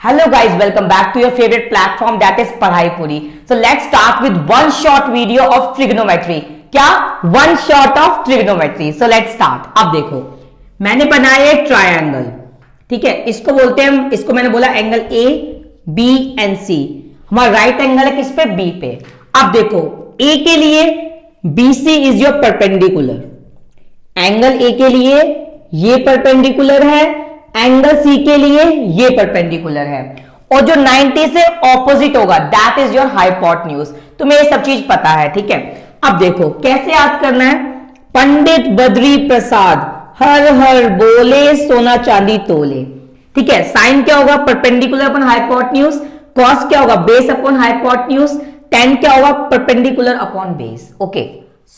Hello guys, welcome back to your favorite platform that is पढ़ाई पूरी. So let's start with one short video of trigonometry. क्या? One shot of trigonometry. So let's start. अब देखो, मैंने बनाया एक triangle, ठीक है. इसको बोलते हैं हम, इसको मैंने बोला angle A, B and C. हमारा राइट एंगल है किस पे? B पे. अब देखो, A के लिए BC is your perpendicular. Angle A के लिए ये परपेंडिकुलर है, एंगल सी के लिए ये परपेंडिकुलर है, और जो 90 से ऑपोजिट होगा दैट इज योर हाइपोटेन्यूज. तुम्हें ये सब चीज पता है, ठीक है. अब देखो कैसे याद करना है. पंडित बद्री प्रसाद हर हर बोले सोना चांदी तोले, ठीक है. साइन क्या होगा? Perpendicular upon hypotenuse. कॉस क्या होगा? Base upon hypotenuse. टेन क्या होगा? Perpendicular upon base. ओके,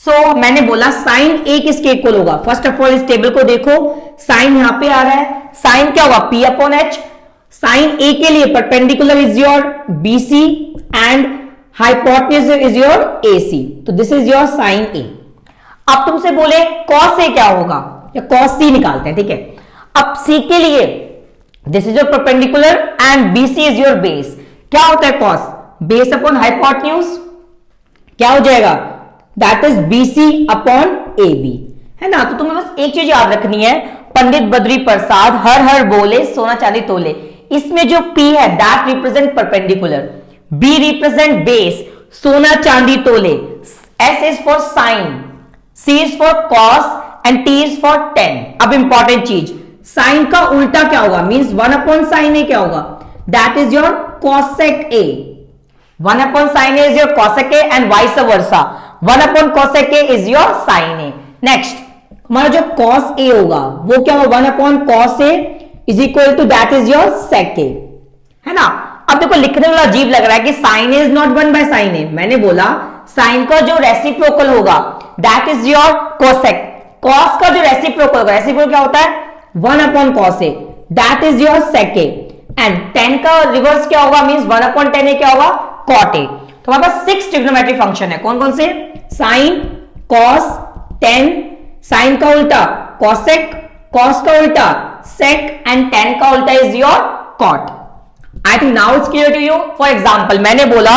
सो मैंने बोला साइन ए किसके इक्वल होगा. फर्स्ट ऑफ ऑल इस टेबल को देखो, साइन यहां पे आ रहा है. साइन क्या होगा? P upon H. साइन ए के लिए perpendicular is your BC and hypotenuse is your AC. तो दिस इज योर साइन ए. अब तुमसे बोले कॉस ए क्या होगा, या कॉस सी निकालते हैं, ठीक है. अब C के लिए this is your perpendicular and BC is your base. क्या होता है कॉस? Base upon hypotenuse. क्या हो जाएगा? That is BC upon AB, है ना. तो तुम्हें बस एक चीज याद रखनी है, पंडित बद्री प्रसाद हर हर बोले सोना चांदी तोले. इसमें जो P है that represent perpendicular, B represent base, सोना चांदी तोले. S is for sine, C is for cos and T is for tan. अब इंपॉर्टेंट चीज, साइन का उल्टा क्या होगा? मींस 1 अपॉन साइन ए क्या होगा? That is your cosec A. 1 upon sine A is your cosec A and vice versa. 1 upon cosec A is your sine A. Next हमारा जो cos A होगा वो क्या होगा? 1 upon cos A is equal to that is your sec A, है ना. अब देखो लिखने में अजीब लग रहा है कि sin A is not 1 by sin A. मैंने बोला sin का जो रेसिप्रोकल होगा that is your cosec. cos का जो रेसिप्रोकल होगा, रेसिप्रोकल क्या होता है? 1 upon cos A that is your sec A. And 10 का रिवर्स क्या होगा? मींस 1 अपॉन 10 A क्या होगा? cot A. तो हमारे पास 6 ट्रिग्नोमेट्रिक फंक्शन है. कौन कौन से? sin, cos, tan, साइन का उल्टा कॉसेक, कॉस का उल्टा सेक एंड टेन का उल्टा is your cot. I think now it's clear to you. For example मैंने बोला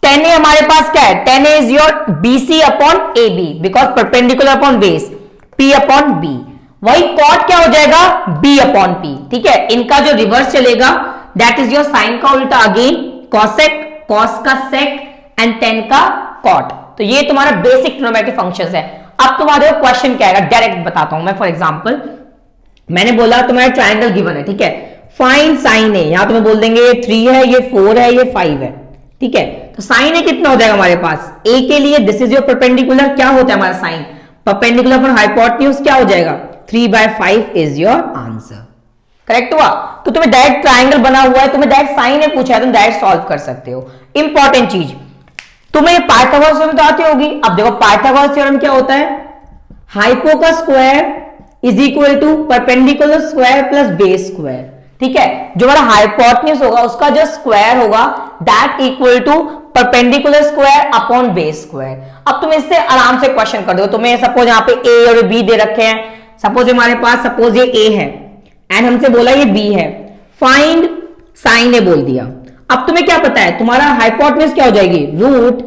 10A हमारे पास क्या है? 10A is your BC upon AB because perpendicular upon base, P upon B. वही कॉट क्या हो जाएगा? B अपॉन P, ठीक है. इनका जो रिवर्स चलेगा दैट इज योर साइन का उल्टा अगेन कॉसेक, कॉस का सेक एंड टेन का कॉट. तो ये तुम्हारा बेसिक ट्रिग्नोमेट्रिक फंक्शंस है. अब तुम्हारे क्वेश्चन क्या आएगा डायरेक्ट बताता हूं मैं. फॉर एग्जांपल मैंने बोला तुम्हारा ट्रायंगल गिवन है, ठीक है. फाइंड साइन ए. यहां तुम्हें बोल देंगे ये 3 है, ये 4 है, ये 5 है, ठीक है. तो साइन ए कितना हो जाएगा हमारे पास? ए के लिए दिस इज योर परपेंडिकुलर. क्या होता है हमारा साइन? Perpendicular upon hypotenuse. क्या हो जाएगा? 3/5 इज योर आंसर. करेक्ट हुआ. तो तुम्हें डायरेक्ट ट्रायंगल बना हुआ है, तुम्हें डायरेक्ट साइन ए पूछा है, तुम डायरेक्ट सॉल्व कर सकते हो. इंपॉर्टेंट चीज, तुम्हें पाइथागोरस थ्योरम तो आती होगी. अब देखो पाइथागोरस थ्योरम क्या होता है? हाइपो का square is equal to perpendicular square plus base square, ठीक है. जो हमारा हाइपोटेन्यूज होगा उसका जो स्क्वायर होगा that equal to perpendicular square upon base square. अब तुम इससे आराम से क्वेश्चन कर दो. तुम्हें सपोज यहाँ पे A और B दे रखे हैं. सपोज हमारे पास सपोज ये A है एंड हमसे बोला ये B है. फाइंड साइन ए बोल दिया. अब तुम्हें क्या पता है? तुम्हारा हाइपोटेन्यूज क्या हो जाएगी? Root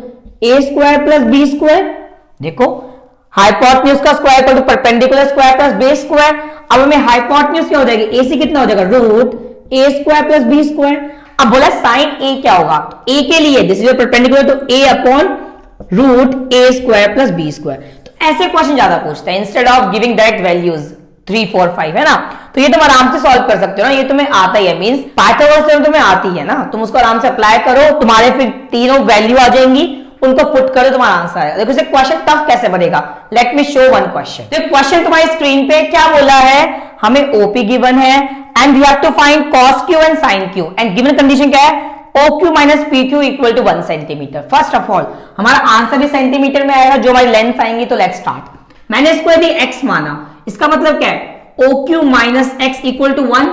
A square plus B square. देखो हाइपोटेन्यूज का square equal to perpendicular square plus base square. अब हमें हाइपोटेन्यूज क्या हो जाएगी? AC कितना हो जाएगा? Root A square plus B square. अब बोला साइन A क्या होगा? A के लिए this is perpendicular to A upon root A square plus B square. तो ऐसे क्वेश्चन ज्यादा पूछते हैं instead of giving direct values 3, 4, 5, है ना. तो ये तुम आराम से सॉल्व कर सकते हो ना. ये तुम्हें आता ही है, मींस पाइथागोरस थ्योरम तुम्हें आती है ना. तुम उसको आराम से अप्लाई करो, तुम्हारे फिर तीनों वैल्यू आ जाएंगी, उनको पुट करो, तुम्हारा आंसर आएगा. देखो इसे क्वेश्चन टफ कैसे बनेगा. Let me show one question. तो क्वेश्चन तुम्हारी स्क्रीन पे क्या बोला है? हमें OP गिवन है and we have to find cos Q and sin Q and given condition क्या है? OQ minus PQ equal to 1 centimetre. First of all हमारा आंसर भी सेंटीमीटर में आएगा, जो हमारी लेंथ आएंगी. तो लेट्स स्टार्ट. मैंने इसको यदि x माना, इसका मतलब क्या है? OQ minus x equal to 1.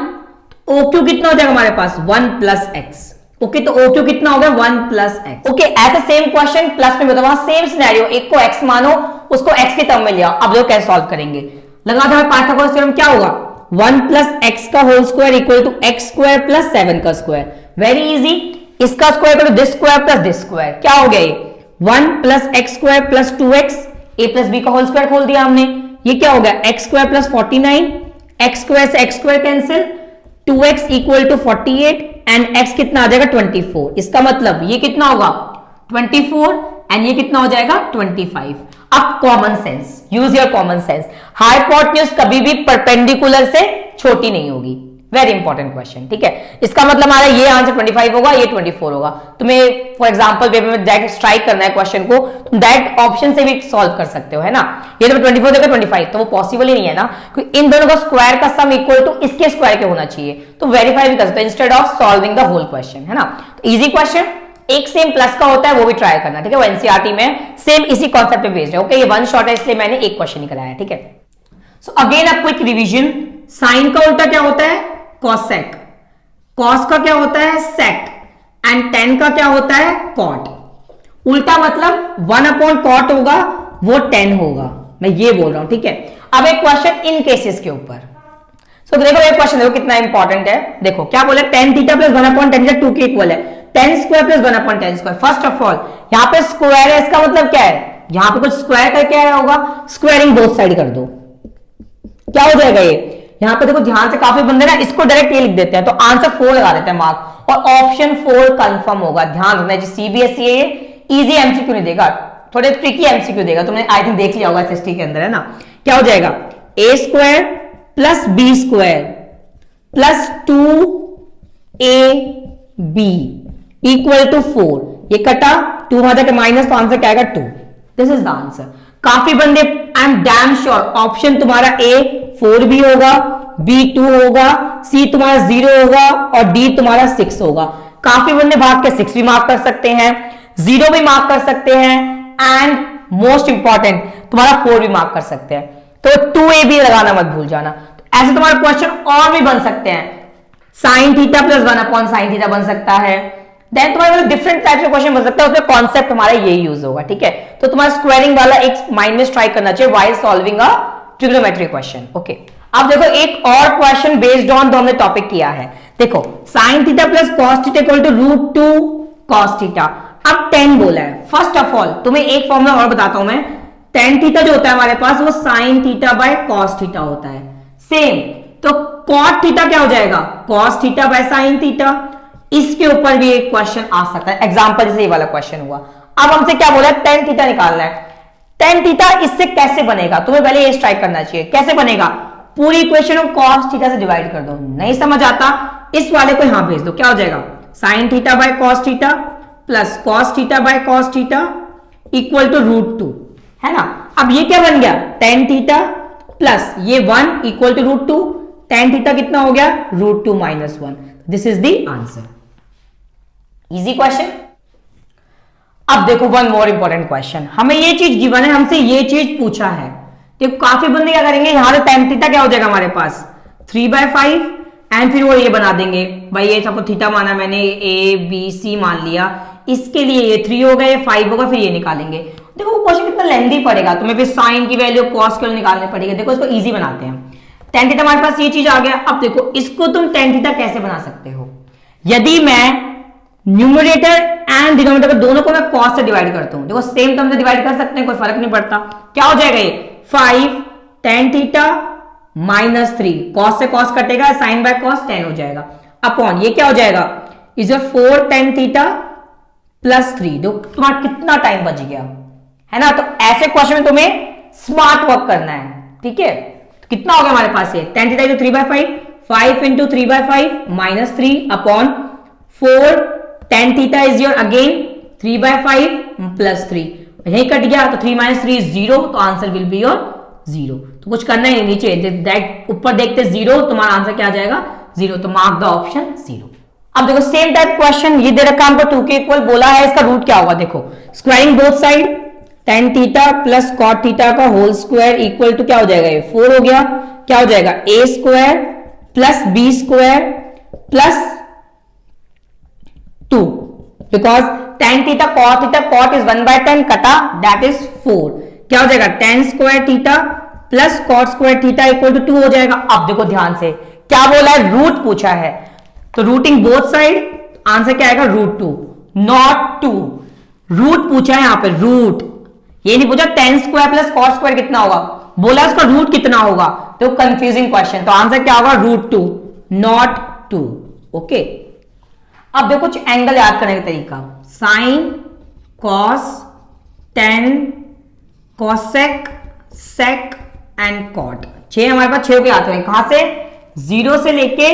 OQ कितना हो जाएगा हमारे पास? 1 प्लस x. ओके, तो OQ कितना हो गया? 1 प्लस x. ओके, ऐसे सेम क्वेश्चन प्लस में बताओ. सेम सिनेरियो, एक को x मानो, उसको x के टर्म में लिया. अब देखो कैसे सॉल्व करेंगे. लगा दो पाइथागोरस थ्योरम क्या होगा? 1 प्लस एक्स का whole square equal to X square plus 7 का स्क्वायर। वेरी इजी, इसका square equal to this square plus this square. क्या हो गया ये 1 plus X square plus 2x, a plus B का होल स्क्वायर खोल दिया हमने। ये क्या हो गया X square plus 49, X square से X square cancel, 2x equal to 48 and x कितना आ जाएगा 24। इसका मतलब ये कितना होगा 24 एंड ये कितना हो जाएगा 25। अब common sense, use your common sense. Hypotenuse कभी भी परपेंडिकुलर से छोटी नहीं होगी। वेरी इंपॉर्टेंट क्वेश्चन, ठीक है। इसका मतलब हमारा ये आंसर 25 होगा, ये 24 होगा। तुम्हें फॉर एग्जांपल पेपर में डायरेक्ट स्ट्राइक करना है क्वेश्चन को, तुम डायरेक्ट ऑप्शन से भी सॉल्व कर सकते हो, है ना। ये तो 24 देगा 25, तो वो पॉसिबल ही नहीं है ना, क्योंकि इन दोनों का स्क्वायर का सम इक्वल टू इसके स्क्वायर के होना चाहिए। तो वेरीफाई भी कर सकते हो instead of solving the whole question, है ना। तो इजी क्वेश्चन, एक सेम प्लस का होता है, वो भी ट्राई करना, ठीक है। वो एनसीईआरटी में सेम इसी कॉन्सेप्ट पे बेस्ड है। ओके, ये वन शॉट है इसलिए मैंने एक क्वेश्चन निकाला है, ठीक है। So again a quick revision, sine का उल्टा क्या होता है कॉसेक, कॉस का क्या होता है सेक एंड टेन का क्या होता है कॉट। उल्टा मतलब 1/cot होगा, वो 10 होगा, मैं ये बोल रहा हूं, ठीक है। अब एक क्वेश्चन इन केसेस के ऊपर। सो देखो एक क्वेश्चन देखो कितना इंपॉर्टेंट है। देखो क्या बोले tan theta plus 1/tan theta 2 के इक्वल है, tan square plus 1/tan square. First of all यहां पे स्क्वायर है, इसका मतलब क्या है, यहां पे कुछ स्क्वायर करके आया होगा, स्क्वायरिंग बोथ साइड कर दो, क्या हो जाएगा ये। यहां पे देखो ध्यान से, काफी बंदे ना इसको डायरेक्ट ये लिख देते हैं, तो आंसर 4 लगा देते हैं मार्क, और ऑप्शन 4 कंफर्म होगा। ध्यान रखना, जो सीबीएसई है इजी एमसीक्यू नहीं देगा, थोड़े ट्रिकी एमसीक्यू देगा। तुमने आई थिंक देख लिया होगा एसएसटी के अंदर, है ना। क्या हो जाएगा a square plus B square plus 2ab equal to 4। ये कटा 2 वहां जाके माइनस, तो आंसर क्या आएगा 2। This is the answer. काफी बंदे, I am damn sure option तुम्हारा ए 4 भी होगा, बी 2 होगा, सी तुम्हारा 0 होगा और डी तुम्हारा 6 होगा। काफी बंदे भाग के 6 भी मार्क कर सकते हैं, 0 भी मार्क कर सकते हैं एंड मोस्ट इंपॉर्टेंट तुम्हारा 4 भी मार्क कर सकते हैं। तो 2a भी लगाना मत भूल जाना। तो ऐसे तुम्हारे क्वेश्चन और भी बन सकते हैं, sign theta plus 1/sin theta बन सकता है। देन तुम्हारे डिफरेंट टाइप के क्वेश्चन बन सकते हैं, उसमें कॉन्सेप्ट हमारा यही यूज होगा, ठीक है। तो तुम्हारा स्क्वायरिंग वाला एक माइंड में स्ट्राइक करना चाहिए while solving a trigonometry question. Okay, अब देखो एक और क्वेश्चन बेस्ड ऑन जो हमने टॉपिक किया है। देखो sine theta plus cos theta equal to √2 cos theta. अब 10 बोला है। फर्स्ट ऑफ ऑल तुम्हें एक फॉर्मूला और बताता हूं मैं, tan थीटा जो होता है हमारे पास वो sin theta by cos theta होता है। सेम तो cot थीटा क्या हो जाएगा cos theta bye sin theta. इसके ऊपर भी एक क्वेश्चन आ सकता है, एग्जांपल जैसे ये वाला क्वेश्चन हुआ। अब हमसे क्या बोला है tan थीटा निकालना है। tan थीटा इससे कैसे बनेगा, तुम्हें पहले ये स्ट्राइक करना चाहिए। कैसे बनेगा, पूरी इक्वेशन को cos थीटा से डिवाइड कर दो। नहीं समझ आता इस वाले को यहां भेज दो, क्या हो जाएगा sin theta by cos theta plus cos theta by cos theta equal to √2, है ना। अब ये क्या बन गया tan थीटा प्लस ये 1 इक्वल टू √2, tan थीटा कितना हो गया √2 - 1। This is the answer. Easy question. अब देखो वन मोर इंपॉर्टेंट क्वेश्चन, हमें ये चीज गिवन है, हमसे ये चीज पूछा है। देखो काफी बंदे क्या करेंगे, यहां से tan थीटा क्या हो जाएगा हमारे पास 3/5 एंड फिर वो ये बना देंगे भाई, ये सबको थीटा माना मैंने, ए बी सी मान लिया, इसके लिए ये 3 होगा, ये 5 होगा, फिर ये निकालेंगे। देखो वो क्वेश्चन कितना लेंथी पड़ेगा, तुम्हें फिर साइन की वैल्यू कॉस की वैल्यू निकालनी पड़ेगी। देखो इसको इजी बनाते हैं। tan थीटा हमारे पास ये चीज आ गया। अब देखो इसको तुम tan थीटा कैसे बना सकते हो, यदि मैं न्यूमरेटर एंड डिनोमिनेटर दोनों को मैं cos से डिवाइड करता हूं। देखो सेम टर्म से डिवाइड कर सकते हैं, कोई फर्क नहीं पड़ता। क्या हो जाएगा ये 5 tan थीटा -3, cos से cos कटेगा, sin बाय cos tan हो जाएगा, अपॉन ये क्या हो जाएगा इज 4 tan थीटा प्लस 3। देखो तुम्हारा कितना टाइम बच गया, है ना। तो ऐसे क्वेश्चन में तुम्हें स्मार्ट वर्क करना है, ठीक है। तो कितना हो गया हमारे पास ये tan theta 3/5, 5 × 3/5 -3 upon 4 tan theta is your again 3/5 plus 3, यही कट गया तो 3 - 3 इज 0, तो आंसर विल बी योर 0। तो कुछ करना ही नीचे ऊपर देखते 0, तुम्हारा आंसर क्या आ जाएगा 0, तो मार्क द ऑप्शन 0। अब देखो सेम टाइप क्वेश्चन, ये दे रखा हमको 2 के इक्वल बोला है, इसका रूट क्या होगा। देखो squaring both side, tan theta plus cot theta का होल स्क्वायर इक्वल टू क्या हो जाएगा ये 4 हो गया। क्या हो जाएगा a square plus b square plus 2, because tan theta cot is 1/10 कटा, दैट इज 4। क्या हो जाएगा tan square theta plus cot square theta equal to 2 हो जाएगा। अब देखो ध्यान से क्या बोला है, रूट पूछा है, तो रूटिंग बोथ साइड, आंसर क्या आएगा √2, नॉट 2। रूट पूछा है यहां पे, रूट, ये नहीं पूछा tan square plus cot square कितना होगा, बोला इसका रूट कितना होगा, तो कंफ्यूजिंग क्वेश्चन, तो आंसर क्या होगा √2, नॉट 2। ओके, अब देखो कुछ एंगल याद करने का तरीका, sine, cos, tan, cosec, sec and cot. 6 हमारे पास 6 को याद करें, कहां से, 0 से लेके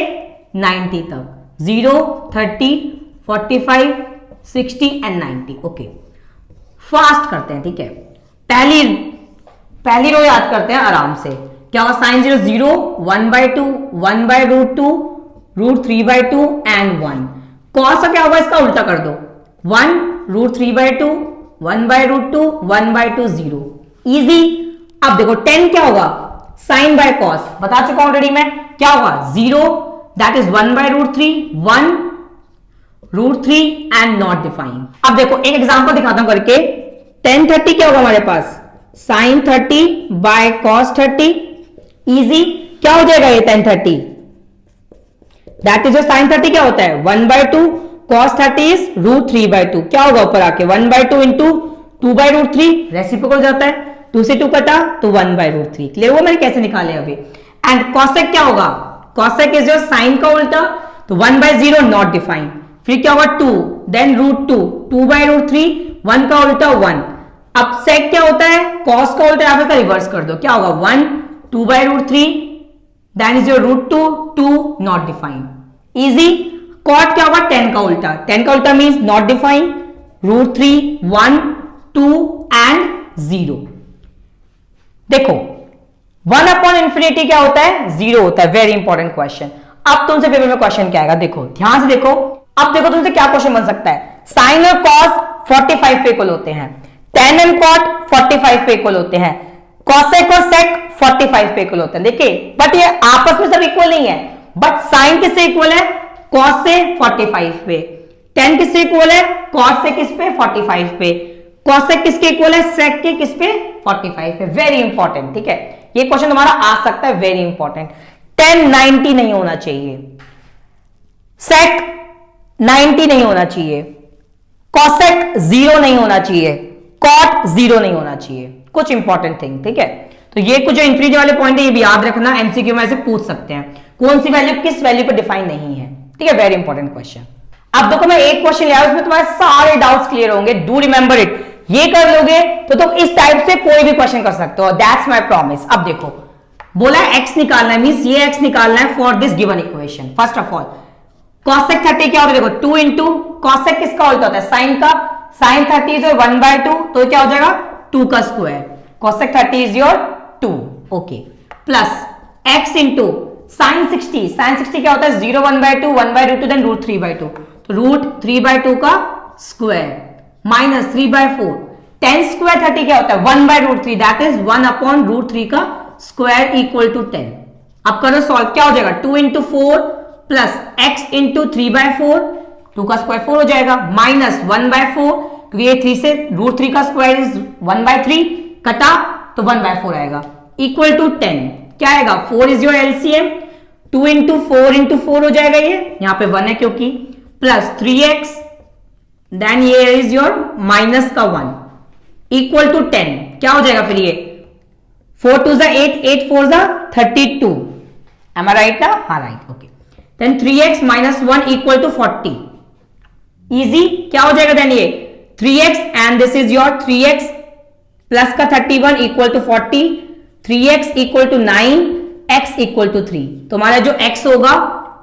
90 तक, 0, 30, 45, 60 एंड 90। ओके, फास्ट करते हैं, ठीक है। पहली रो याद करते हैं आराम से, क्या होगा, साइन 0 0, 1/2, 1/√2, √3/2 एंड 1। कॉस का क्या होगा, इसका उल्टा कर दो, 1, √3/2, 1/√2, 1/2, 0, इजी। अब देखो 10 क्या होगा, साइन बाय कॉस, बता चुका हूं ऑलरेडी मैं, क्या होगा 0, that is 1/√3, 1 √3 and not define. अब देखो एक एग्जांपल दिखाता हूं करके, tan 30 क्या होगा हमारे पास, sin 30 बाय cos 30, इजी। क्या हो जाएगा ये tan 30, दैट इज sin 30 क्या होता है 1/2, cos 30 इज √3/2, क्या होगा ऊपर आके 1/2 इंटू 2/√3, रेसिप्रोकल जाता है, 2 से 2 कटा तो 1/√3। क्लियर हुआ मैंने कैसे निकाले अभी। एंड cosec क्या होगा, cosec इज योर साइन का उल्टा, तो 1/0 नॉट डिफाइंड, फिर क्या होगा 2, देन √2, 2/√3, 1 का उल्टा 1। अब sec क्या होता है, cos का उल्टा यहां पे रिवर्स कर दो, क्या होगा 1, 2/√3, then is your √2, 2 not defined, easy. cot क्या होगा, 10 का उल्टा, 10 का उल्टा मींस नॉट डिफाइंड, √3, 1, 2 एंड 0। देखो 1/∞ क्या होता है, 0 होता है, वेरी इंपॉर्टेंट क्वेश्चन। अब तुमसे पेपर में क्वेश्चन क्या आएगा, देखो ध्यान से देखो। अब देखो तुमसे क्या क्वेश्चन बन सकता है, साइन और कॉस 45 पे इक्वल होते हैं, tan एंड कॉट 45 पे इक्वल होते हैं, कॉसेक और सेक 45 पे इक्वल होते हैं। देखिए बट ये आपस में सब इक्वल नहीं है, बट साइन किससे इक्वल है, कॉस से 45 पे, tan किससे इक्वल है, कॉस से किस पे 45 पे, कॉसेक किसके इक्वल है, सेक के किस पे 45 पे। वेरी इंपॉर्टेंट, ठीक है, ये क्वेश्चन तुम्हारा आ सकता है, वेरी इंपॉर्टेंट। tan 90 नहीं होना चाहिए, सेक 90 नहीं होना चाहिए, कॉसेक 0 नहीं होना चाहिए, कॉट 0 नहीं होना चाहिए, कुछ इंपॉर्टेंट थिंग, ठीक है। तो ये कुछ जो इंफिनिटी वाले पॉइंट है ये भी याद रखना, एमसीक्यू में से पूछ सकते हैं, कौन सी वैल्यू किस वैल्यू पर डिफाइन नहीं है, ठीक है, वेरी इंपॉर्टेंट क्वेश्चन। अब देखो मैं एक क्वेश्चन लिया, उसमें तुम्हारे सारे डाउट्स क्लियर होंगे, डू रिमेंबर इट। ये कर लोगे तो तुम इस टाइप से कोई भी क्वेश्चन कर सकते हो, दैट्स माय प्रॉमिस। अब देखो बोला x निकालना है, मींस ये x निकालना है for this given equation. First of all cosec 30 क्या होता है, देखो 2 इंटू cosec किसका उल्टा होता है, साइन का, साइन 30 इज योर 1/2, तो क्या हो जाएगा 2 का square, cosec 30 is your 2, okay, plus x into sine 60, sine 60 क्या होता है 0, 1/2, 1/√2 देन √3/2, तो √3/2 का स्क्वायर माइनस 3/4, tan स्क्वायर 30 क्या होता है 1/√3, दैट इज 1/√3 का स्क्वायर इक्वल टू 10। अब करो सॉल्व, क्या हो जाएगा 2 इंटू 4 प्लस x इंटू 3/4, 2 का स्क्वायर 4 हो जाएगा, माइनस 1/4, क्योंकि ये 3 से √3 का स्क्वायर इज 1/3, कटा तो 1/4 आएगा, इक्वल टू 10। क्या आएगा 4 इज योर एलसीएम, 2 इंटू 4 हो जाएगा, ये यहां पे 1 है क्योंकि, प्लस 3x, देन ये इज योर माइनस का 1 इक्वल टू 10। क्या हो जाएगा फिर ये 4 2 8, 8 4 32, एम आई राइट ना, हाँ right, okay. Then 3x minus 1 equal to 40, easy. क्या हो जाएगा देन ये 3x and this is your 3x plus का 31 equal to 40, 3x equal to 9, x equal to 3, तुम्हारा जो x होगा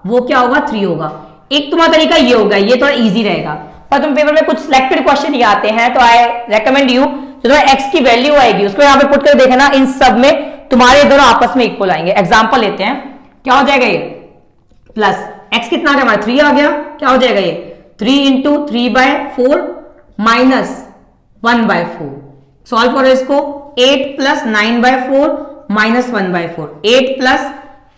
वो क्या होगा 3 होगा। एक तुम्हारा तरीका ये होगा, ये थोड़ा इजी रहेगा, पर तुम पेपर में कुछ सिलेक्टेड क्वेश्चन ही आते हैं, तो आई रेकमेंड यू जो तुम्हारा x की वैल्यू आएगी उसको यहाँ पे पुट कर देखना, इन सब में तुम्हारे दोनों आपस में इक्वल आएंगे। एग्जांपल लेते हैं, क्या हो जाएगा ये प्लस x कितना आ गया हमारा 3 आ गया, क्या हो जाएगा ये 3 इंटू 3/4 माइनस 1/4, सॉल्व करो इसको, 8 plus 9/4 minus 1/4, 8 plus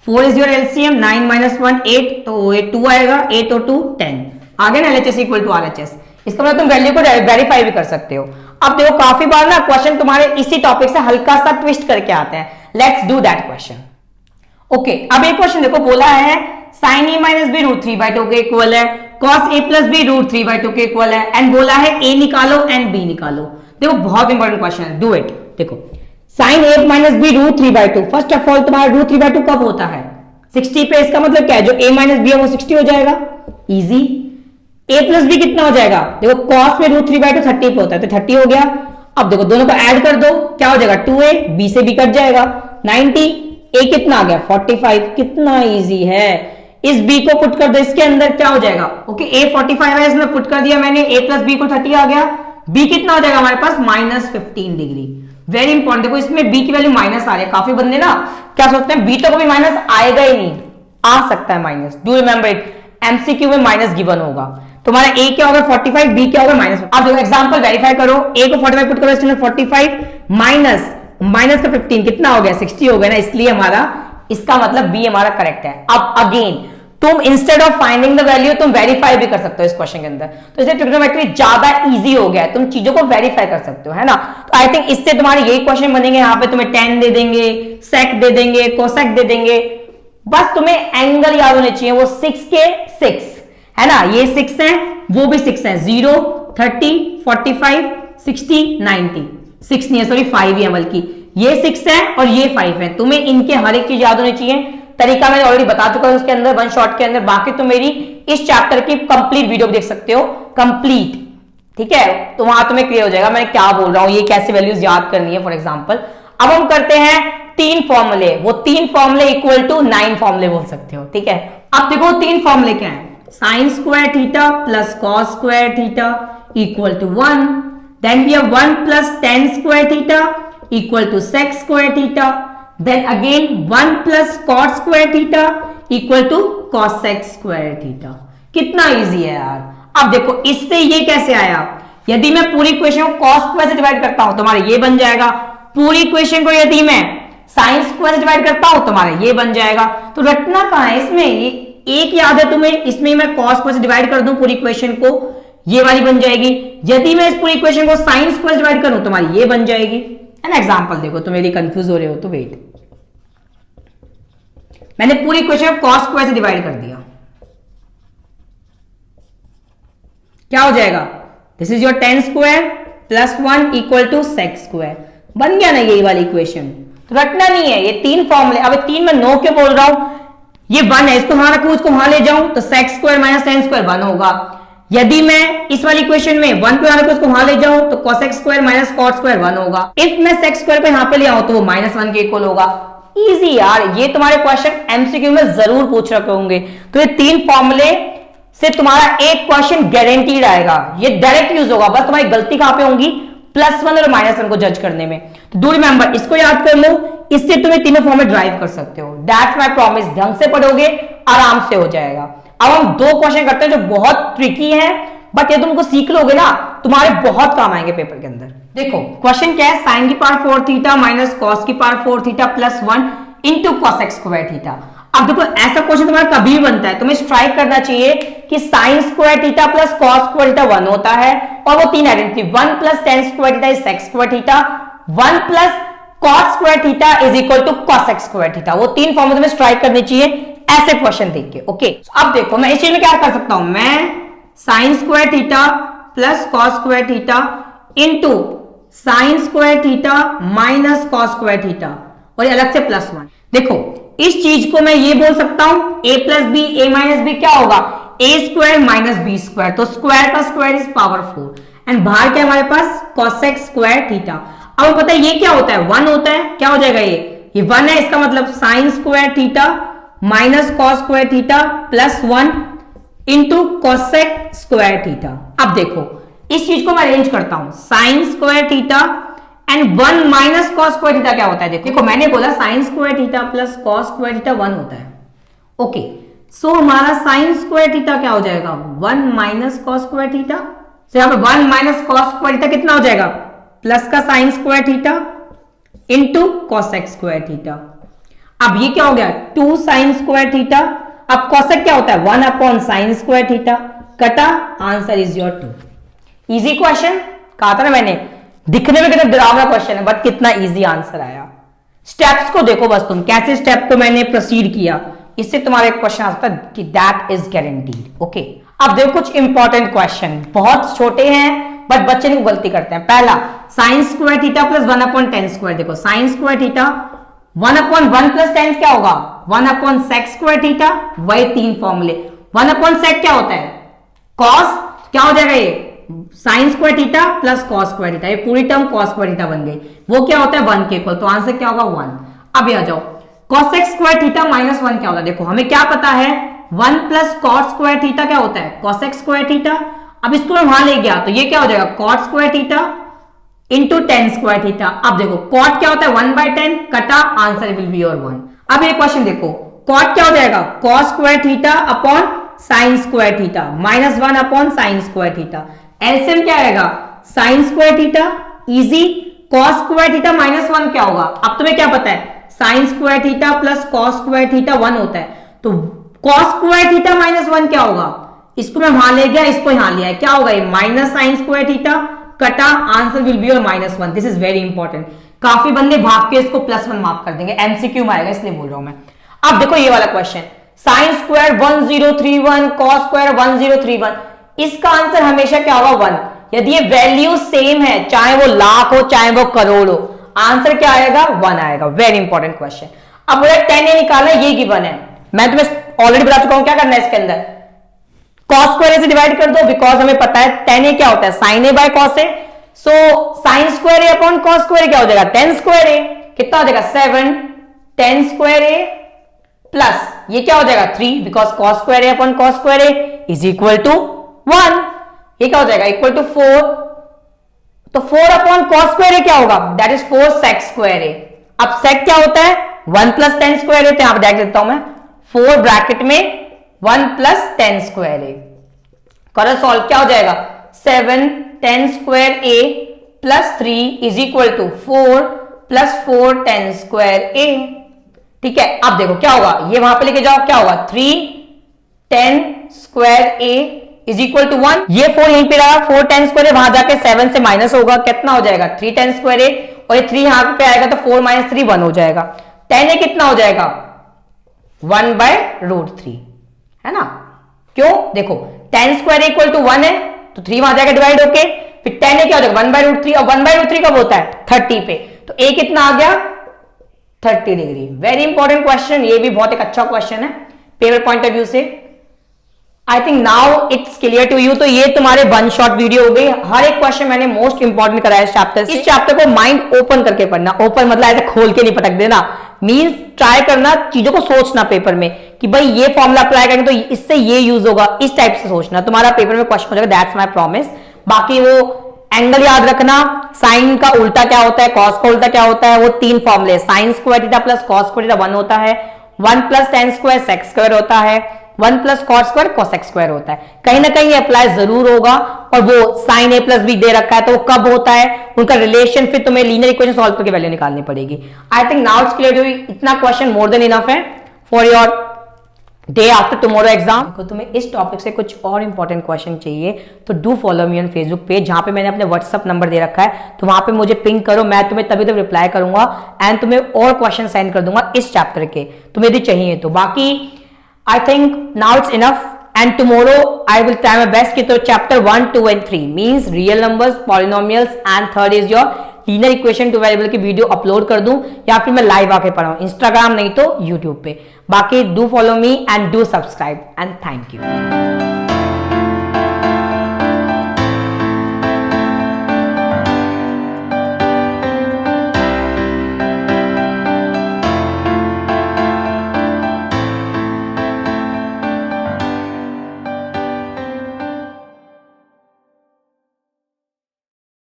4 is your LCM, 9 minus 1 8, तो ये 2 आएगा, 8 और 2 10 आ गया ना, एलएचएस इक्वल टू आरएचएस। इसका मतलब तुम वैल्यू को वेरीफाई भी कर सकते हो। अब देखो काफी बार ना क्वेश्चन तुम्हारे इसी टॉपिक से हल्का सा ट्विस्ट करके आते हैं, let's do that question. Okay, अब एक क्वेश्चन देखो, बोला है sign A minus B root 3/2 के इक्वल है, cos A plus B root 3/2 के इक्वल है, एंड बोला है ए निकालो एंड बी निकालो। देखो बहुत इंपॉर्टेंट क्वेश्चन है, डू इट। देखो sine A minus B root 3/2, first of all तुम्हारा रूट 3/2 कब होता है? 60 पे। इसका मतलब क्या है, जो a माइनस बी है वो 60 हो जाएगा, इजी। a प्लस बी कितना हो जाएगा? देखो कॉस में रूट 3/2 30 पे होता है, तो 30 हो गया। अब देखो दोनों को ऐड कर दो, क्या हो जाएगा? 2a, b से b कट जाएगा, 90, a कितना आ गया? 45। कितना इजी है। इस b को पुट कर दो इसके अंदर, क्या हो जाएगा? ओके, a 45 है, इसमें पुट कर दिया मैंने, a प्लस बी को 30 आ गया, b कितना हो जाएगा हमारे पास? -15 डिग्री। वेरी इंपॉर्टेंट, देखो इसमें b की वैल्यू माइनस आ रही है। काफी बंदे ना क्या सोचते हैं, b तो कभी माइनस आएगा ही नहीं, आ सकता है minus. Do remember it, MCQ में माइनस गिवन होगा। तुम्हारा a क्या होगा? 45, b क्या होगा? -। अब देखो एग्जांपल वेरीफाई करो, a को 45 पुट करो, इसमें 45 माइनस का 15 कितना हो गया? 60 हो गया ना, इसलिए हमारा इसका मतलब b हमारा करेक्ट है। अब अगेन तुम instead of finding the value तुम वेरीफाई भी कर सकते हो इस क्वेश्चन के अंदर, तो इसलिए ट्रिग्नोमेट्री ज्यादा इजी हो गया है, तुम चीजों को वेरीफाई कर सकते हो, है ना। तो आई थिंक इससे तुम्हारे यही क्वेश्चन बनेंगे। यहाँ पे तुम्हें tan दे देंगे, sec दे देंगे, cosec दे देंगे, बस तुम्हें एंगल याद होने चाहिए, वो 6 के 6 है ना, ये 6 है, वो भी 6 है, 0, 30, 45, 60, 90, 6 नहीं है सॉरी 5 ही है, बल्कि ये 6 है और ये 5 है। तुम्हें इनके हर एक चीज याद होनी चाहिए। तरीका मैंने ऑलरेडी बता चुका हूं उसके अंदर, वन शॉट के अंदर। बाकी तुम मेरी इस चैप्टर की कंप्लीट वीडियो देख सकते हो, कंप्लीट, ठीक है, तो वहां तुम्हें क्लियर हो जाएगा मैं क्या बोल रहा हूं, ये कैसे वैल्यूज याद करनी है फॉर एग्जांपल। अब हम करते हैं 3 फॉर्मूले, वो 3 फॉर्मूले इक्वल टू 9 फॉर्मूले बोल सकते हो, ठीक है। अब देखो 3 फॉर्मूले क्या है, sine square theta plus cos square theta equal to 1, then we have 1 plus tan square theta equal to sec square theta, then again 1 plus cot square theta equal to cosec square theta। कितना easy है यार। अब देखो इससे ये कैसे आया, यदि मैं पूरी इक्वेशन को cos स्क्वायर से डिवाइड करता हूं तुम्हारा ये बन जाएगा, पूरी इक्वेशन को यदि मैं sin स्क्वायर से डिवाइड करता हूं तुम्हारा ये बन जाएगा। तो रटना कहां है इसमें, ये एक याद है तुम्हें, इसमें मैं cos स्क्वायर से डिवाइड कर दूं पूरी इक्वेशन को, ये वाली बन जाएगी। यदि मैं इस पूरी इक्वेशन को sin स्क्वायर से डिवाइड करूं तुम्हारी ये बन जाएगी, है ना। एग्जांपल देखो, तुम मेरी कंफ्यूज हो रहे हो तो वेट, मैंने पूरी इक्वेशन को cos स्क्वायर से डिवाइड कर दिया, क्या हो जाएगा? This is your tan square plus 1 equal to sec square, बन गया ना यही वाली इक्वेशन। तो रटना नहीं है, ये 3 फॉर्मूले। अब 3 में 9 क्यों बोल रहा हूं, ये 1 है, इसको वहां रखूं, इसको वहां ले जाऊं तो sec square minus tan square 1 होगा। यदि मैं इस वाली इक्वेशन में 1 पे रखूं, इसको वहां ले जाऊं तो cosec square minus cot square 1 होगा। इफ मैं sec स्क्वायर पे यहां पे ले आऊं तो वो -1 के इक्वल होगा। इजी यार, ये तुम्हारे क्वेश्चन एमसीक्यू में जरूर पूछ रखे होंगे। तो ये 3 फॉर्मूले से तुम्हारा एक क्वेश्चन गारंटीड आएगा, ये डायरेक्ट यूज होगा। बस तुम्हारी गलती कहां पे होंगी, +1 और -1 को जज करने में। तो डू रिमेंबर, इसको याद कर लो, इससे तुम्हें तीनों फॉर्मूले ड्राइव कर सकते हो। दैट्स माय प्रॉमिस, ढंग से पढ़ोगे आराम से हो जाएगा। अब हम 2 क्वेश्चन करते हैं जो बहुत ट्रिकी है, बट ये तुमको सीख लोगे ना तुम्हारे बहुत काम आएंगे पेपर के अंदर। देखो क्वेश्चन क्या है, साइन की पावर 4 थीटा माइनस कॉस की power 4 theta plus 1 into cosec square theta. अब देखो ऐसा क्वेश्चन तुम्हारा कभी भी बनता है, तुम्हें स्ट्राइक करना चाहिए कि sine square theta plus cos square theta 1 होता है, और वो 3 identity, 1 plus tan square theta is sec square theta, 1 plus cot square theta is equal to cosec square theta. वो 3 फॉर्मूले में स्ट्राइक करनी चाहिए ऐसे क्वेश्चन देख के। ओके, अब देखो मैं इस चीज में क्या कर सकता हूं, मैं sign square theta plus cos square theta into sine square theta minus cos square theta, और ये अलग से +1। देखो इस चीज को मैं ये बोल सकता हूं a plus B, a minus B क्या होगा, a square minus B square, तो स्क्वायर का स्क्वायर इज पावर 4, एंड बाहर क्या हमारे पास cosec स्क्वायर थीटा। अब पता है ये क्या होता है, 1 होता है, क्या हो जाएगा ये 1 है, इसका मतलब sign square theta minus cos square theta plus 1 into cosec square theta. अब देखो इस चीज को मैं अरेंज करता हूं, sign square theta and 1 minus cos square theta क्या होता है। देखो मैंने बोला sign square theta plus cos square theta 1 होता है। ओके, सो हमारा साइन स्क्वायर थीटा क्या हो जाएगा, 1 माइनस कॉस स्क्वायर थीटा। तो यहां पे 1 माइनस कॉस स्क्वायर थीटा कितना हो जाएगा, प्लस का sign square theta into cosec square theta. अब ये क्या हो गया, 2 साइन स्क्वायर थीटा। अब कॉसेक क्या होता है, 1 अपॉन साइन स्क्वायर थीटा, कटा, answer is your 2। Easy question, कहा था ना मैंने, दिखने में कितना डरावना क्वेश्चन है बट कितना इजी आंसर आया। स्टेप्स को देखो बस, तुम कैसे स्टेप को मैंने प्रोसीड किया, इससे तुम्हारा एक क्वेश्चन आता है कि दैट इज गारंटीड। ओके, अब देखो कुछ इंपॉर्टेंट क्वेश्चन, बहुत छोटे हैं बट बच्चे को गलती करते हैं। पहला, sign square theta plus 1/10 square. देखो साइन स्क्वायर थीटा 1/1 प्लस 10 क्या होगा 1/sec स्क्वायर थीटा, वही 3 फॉर्मूले। 1/sec क्या होता है cos, क्या हो जाएगा ये sign square theta plus cos square theta, ये पूरी टर्म cos स्क्वायर थीटा बन गई, वो क्या होता है 1 के इक्वल, तो आंसर क्या होगा 1। अब आ जाओ cosec स्क्वायर थीटा माइनस 1 क्या होता है, देखो हमें क्या पता है 1 प्लस cot स्क्वायर थीटा क्या होता है cosec स्क्वायर थीटा। अब इसको मैं वहां ले गया तो ये क्या हो जाएगा cot square theta into ten square theta. अब देखो cot क्या होता है 1/10 कटा, आंसर विल बी योर 1। अब ये क्वेश्चन देखो cot क्या हो जाएगा cos square theta upon sine square theta minus 1 upon sign square theta. LCM क्या आएगा sign square theta easy, cos square theta minus 1 क्या होगा, अब तुम्हें क्या पता है sine square theta plus cos square theta 1 होता है, तो cos स्क्वायर थीटा माइनस 1 क्या होगा, इसको मैं वहां ले गया इसको यहां लिया है, क्या होगा ये माइनस साइन स्क्वायर थीटा कटा, answer will be your -1। This is very important, काफी बंदे भाग के इसको +1 मार्क कर देंगे, एमसीक्यू में आएगा इसलिए बोल रहा हूं मैं। अब देखो ये वाला question, sine square 1031 cos square 1031, इसका आंसर हमेशा क्या होगा 1। यदि ये वैल्यू सेम है, चाहे वो लाख हो चाहे वो करोड़ हो, आंसर क्या आएगा 1 आएगा। Very important question. अब मुझे 10 निकालना है, ये गिवन है, मैं तुम्हें ऑलरेडी बता चुका हूं क्या करना है इसके अंदर, cos स्क्वायर से डिवाइड कर दो, बिकॉज हमें पता है tan a क्या होता है sin a by cos a, so sin square a upon cos square क्या हो जाएगा tan स्क्वायर a, कितना हो जाएगा 7 tan स्क्वायर a प्लस ये क्या हो जाएगा 3, because cos square a upon cos square a is equal to 1, ये क्या हो जाएगा इक्वल टू 4, तो 4 अपॉन cos स्क्वायर a क्या होगा that is 4 sec square a। अब sec क्या होता है 1 प्लस tan स्क्वायर a, तो यहां पर देख देता हूं मैं 4 ब्रैकेट में 1 प्लस tan स्क्वायर a, करो सॉल्व, क्या हो जाएगा 7 tan square a plus 3 is equal to 4 plus 4 tan square a। ठीक है, अब देखो क्या होगा, ये वहां पे लेके जाओ, क्या होगा 3 tan square a is equal to 1, ये 4 यहीं पे रहा, 4 tan स्क्वायर a वहां जाके 7 से माइनस होगा, कितना हो जाएगा 3 tan स्क्वायर a, और ये 3 यहां पे आएगा तो 4 माइनस 3 1 हो जाएगा, tan a कितना हो जाएगा 1/√3, है ना। क्यों, देखो tan स्क्वायर इक्वल टू 1 है तो 3 वहां जाकर डिवाइड होके फिर tan क्या हो जाएगा 1/√3, और 1/√3 कब होता है 30 पे, तो a कितना आ गया 30 डिग्री। वेरी इंपॉर्टेंट क्वेश्चन, ये भी बहुत एक अच्छा क्वेश्चन है पेपर पॉइंट ऑफ व्यू से। I think now it's clear to you. तो ये तुम्हारे 1 शॉट वीडियो हो गई, हर एक क्वेश्चन मैंने मोस्ट इंपॉर्टेंट कराया इस चैप्टर से। इस चैप्टर को माइंड ओपन करके पढ़ना, ओपन मतलब ऐसे खोल के नहीं पटक देना, मींस ट्राई करना चीजों को सोचना पेपर में कि भाई ये फॉर्मूला अप्लाई करेंगे तो इससे ये यूज होगा, इस टाइप से सोचना, तुम्हारा पेपर में क्वेश्चन हो जाएगा, दैट्स माय प्रॉमिस। बाकी वो एंगल याद रखना, साइन का उल्टा क्या होता है कॉस का उल्टा क्या होता है, वो 3 फॉर्मूले, sine square theta plus cos square theta 1 होता है, 1 plus tan square sec square होता है, 1 plus cos square cosec square होता है। कहीं ना कहीं अप्लाई जरूर होगा, और वो साइन a प्लस बी दे रखा है तो वो कब होता है, उनका रिलेशन, फिर तुम्हें लीनियर इक्वेशन सॉल्व करके वैल्यू निकालनी पड़ेगी। आई थिंक नाउ इट्स क्लियर, इतना क्वेश्चन मोर देन इनफ है for your day after tomorrow exam. तो तुम्हें इस टॉपिक से कुछ और इंपॉर्टेंट क्वेश्चन चाहिए तो do follow me on Facebook page, जहां पे मैंने अपने व्हाट्सअप नंबर दे रखा है, तो वहां पे मुझे पिंग करो, मैं तुम्हें तभी तक रिप्लाई करूंगा एंड तुम्हें और क्वेश्चन सेंड कर दूंगा इस चैप्टर के, तुम्हें यदि चाहिए तो। बाकी आई think now it's enough, and tomorrow I will try my best कि तो chapter 1, 2 and 3 means real numbers, polynomials and third is your linear equation two variable की वीडियो अपलोड कर दूं, या फिर मैं लाइव आके पढ़ाऊं, इंस्टाग्राम नहीं तो यूट्यूब पे। बाकी do follow me and do subscribe and thank you.